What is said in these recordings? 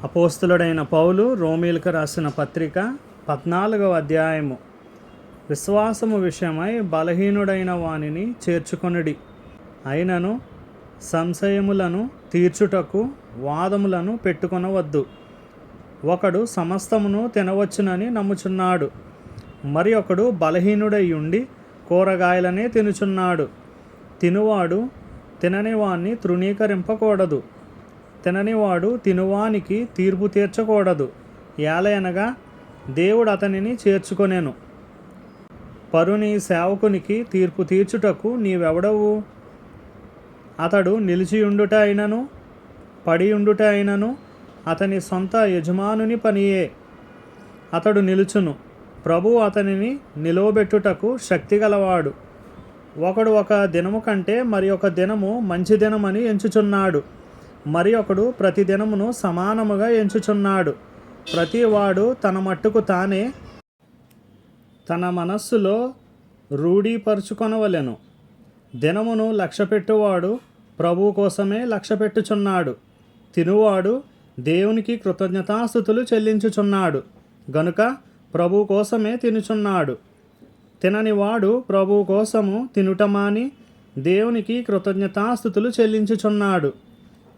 అపోస్తలుడైన పౌలు రోమీలకు రాసిన పత్రిక 14వ అధ్యాయము. విశ్వాసము విషయమై బలహీనుడైన వానిని చేర్చుకొనుడి. అయినను సంశయములను తీర్చుటకు వాదములను పెట్టుకొనవద్దు. ఒకడు సమస్తమును తినవచ్చునని నమ్ముచున్నాడు, మరి ఒకడు బలహీనుడై ఉండి కూరగాయలనే తినుచున్నాడు. తినువాడు తినని వాణ్ణి తృణీకరింపకూడదు, తిననివాడు తినువానికి తీర్పు తీర్చకూడదు. ఏలయనగా దేవుడు అతనిని చేర్చుకొనెను. పరుని సేవకునికి తీర్పు తీర్చుటకు నీవెవడవు? అతడు నిలిచియుండుట అయినను పడియుండుట అయినను అతని సొంత యజమానుని పనియే. అతడు నిలుచును, ప్రభువు అతనిని నిలువబెట్టుటకు శక్తిగలవాడు. ఒకడు ఒక దినము కంటే మరి ఒక దినము మంచి దినమని ఎంచుచున్నాడు, మరి ఒకడు ప్రతి దినమును సమానముగా ఎంచుచున్నాడు. ప్రతివాడు తన మట్టుకు తానే తన మనస్సులో రూఢీపరుచుకొనవలెను. దినమును లక్ష్యపెట్టువాడు ప్రభువు కోసమే లక్ష్యపెట్టుచున్నాడు. తినువాడు దేవునికి కృతజ్ఞతాస్తుతులు చెల్లించుచున్నాడు గనుక ప్రభువు కోసమే తినుచున్నాడు. తిననివాడు ప్రభువు కోసము తినుటమాని దేవునికి కృతజ్ఞతాస్తుతులు చెల్లించుచున్నాడు.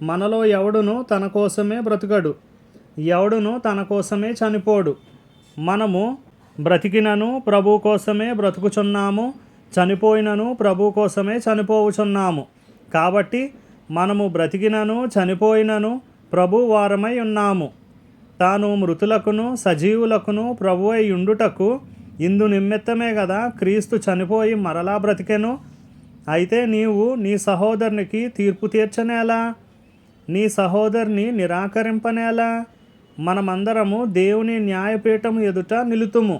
మనలో ఎవడునో తన కోసమే బ్రతుకడు, ఎవడునో తన కోసమే చనిపోడు. మనము బ్రతికినను ప్రభువు కోసమే బ్రతుకుచున్నాము, చనిపోయినను ప్రభువు కోసమే చనిపోవుచున్నాము. కాబట్టి మనము బ్రతికినను చనిపోయినను ప్రభు వారమై ఉన్నాము. తాను మృతులకును సజీవులకును ప్రభువై ఉండుటకు ఇందు నిమిత్తమే కదా క్రీస్తు చనిపోయి మరలా బ్రతికెను. అయితే నీవు నీ సహోదరునికి తీర్పు తీర్చనేలా? నీ సహోదరుని నిరాకరింపనేలా? మనమందరము దేవుని న్యాయపీఠము ఎదుట నిలుతుము.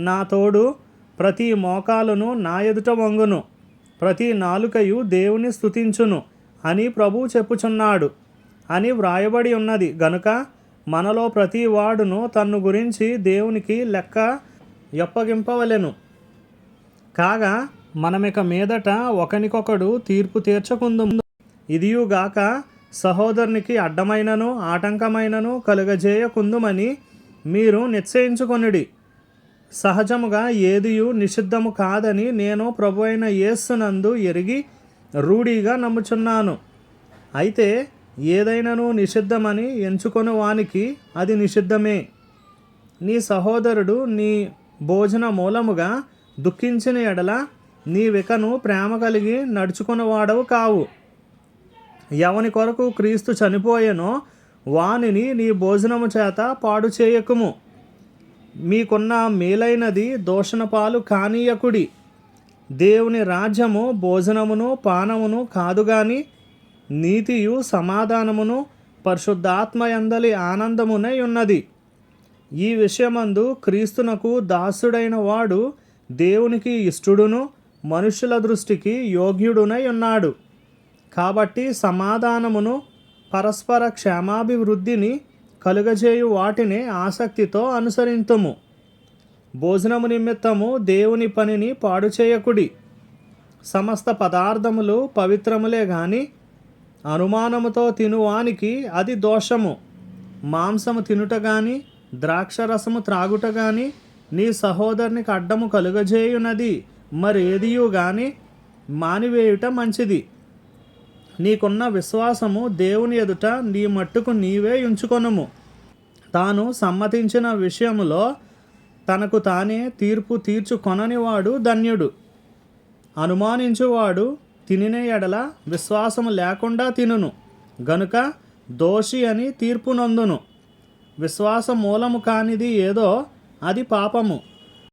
నా తోడు ప్రతి మోకాలును నా ఎదుట వంగును, ప్రతి నాలుకయు దేవుని స్తుతించును అని ప్రభువు చెప్పుచున్నాడు అని వ్రాయబడి ఉన్నది. గనుక మనలో ప్రతి వాడును తన్ను గురించి దేవునికి లెక్క యొప్పగింపవలెను. కాగా మనమిక మీదట ఒకనికొకడు తీర్పు తీర్చకుందుము. ఇదియుగాక సహోదరునికి అడ్డమైనను ఆటంకమైనను కలుగజేయకుందుమని మీరు నిశ్చయించుకొనుడి. సహజముగా ఏదియు నిషిద్ధము కాదని నేను ప్రభువైన యేసునందు ఎరిగి రూఢిగా నమ్ముచున్నాను. అయితే ఏదైనను నిషిద్ధమని ఎంచుకొను వానికి అది నిషిద్ధమే. నీ సహోదరుడు నీ భోజన మూలముగా దుఃఖించిన ఎడల నీవికను ప్రేమ కలిగి నడుచుకున్నవాడవు కావు. ఎవని కొరకు క్రీస్తు చనిపోయెనో వానిని నీ భోజనము చేత పాడు చేయకుము. మీకున్న మేలైనది దోషణపాలు కానీయకుడి. దేవుని రాజ్యము భోజనమును పానమును కాదు గాని నీతియు సమాధానమును పరిశుద్ధాత్మయందలి ఆనందమునై ఉన్నది. ఈ విషయమందు క్రీస్తునకు దాసుడైన వాడు దేవునికి ఇష్టడును మనుషుల దృష్టికి యోగ్యుడునై ఉన్నాడు. కాబట్టి సమాధానమును పరస్పర క్షేమాభివృద్ధిని కలుగజేయు వాటిని ఆసక్తితో అనుసరింతుము. భోజనము నిమిత్తము దేవుని పనిని పాడు చేయకుడి. సమస్త పదార్థములు పవిత్రములే గాని అనుమానముతో తినువానికి అది దోషము. మాంసము తినుట గాని ద్రాక్షరసము త్రాగుట గాని నీ సహోదరునికి అడ్డము కలుగజేయునది మరేదియు గాని మానివేయుట మంచిది. నీకున్న విశ్వాసము దేవుని ఎదుట నీ మట్టుకు నీవే ఉంచుకొనుము. తాను సమ్మతించిన విషయములో తనకు తానే తీర్పు తీర్చుకొననివాడు ధన్యుడు. అనుమానించువాడు తినిన ఎడల విశ్వాసము లేకుండా తినును గనుక దోషి అని తీర్పు నొందును. విశ్వాస మూలము కానిది ఏదో అది పాపము.